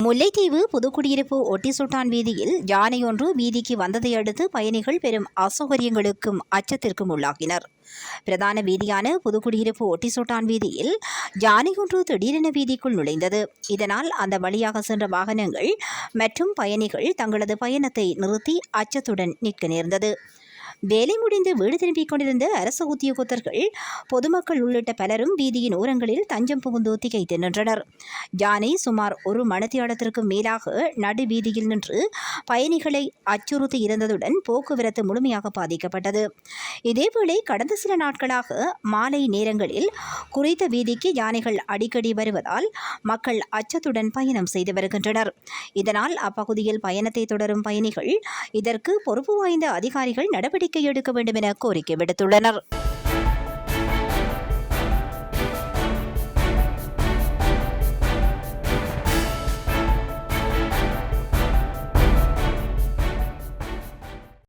முல்லைத்தீவு புதுக்குடியிருப்பு ஒட்டிசுட்டான் வீதியில் யானை ஒன்று வீதிக்கு வந்ததை அடுத்து பயணிகள் பெரும் அசௌகரியங்களுக்கும் அச்சத்திற்கும் உள்ளாகினர். பிரதான வீதியான புதுக்குடியிருப்பு ஒட்டிசுட்டான் வீதியில் யானை ஒன்று திடீரென வீதிக்குள் நுழைந்தது. இதனால் அந்த வழியாக சென்ற வாகனங்கள் மற்றும் பயணிகள் தங்களது பயணத்தை நிறுத்தி அச்சத்துடன் நிற்க நேர்ந்தது. வேலை முடிந்து வீடு திரும்பிக் கொண்டிருந்த அரசு உத்தியோகத்தர்கள், பொதுமக்கள் உள்ளிட்ட பலரும் வீதியின் ஓரங்களில் தஞ்சம் புகுந்து திகைத்து நின்றனர். யானை சுமார் ஒரு மணித்தியாலத்திற்கு மேலாக நடு வீதியில் நின்று பயணிகளை அச்சுறுத்தி இருந்ததுடன் போக்குவரத்து முழுமையாக பாதிக்கப்பட்டது. இதேவேளை கடந்த சில நாட்களாக மாலை நேரங்களில் குறித்த வீதிக்கு யானைகள் அடிக்கடி வருவதால் மக்கள் அச்சத்துடன் பயணம் செய்து வருகின்றனர். இதனால் அப்பகுதியில் பயணத்தை தொடரும் பயணிகள் இதற்கு பொறுப்பு வாய்ந்த அதிகாரிகள் நடவடிக்கை எடுக்க வேண்டும் என கோரிக்கை விடுத்துள்ளனர்.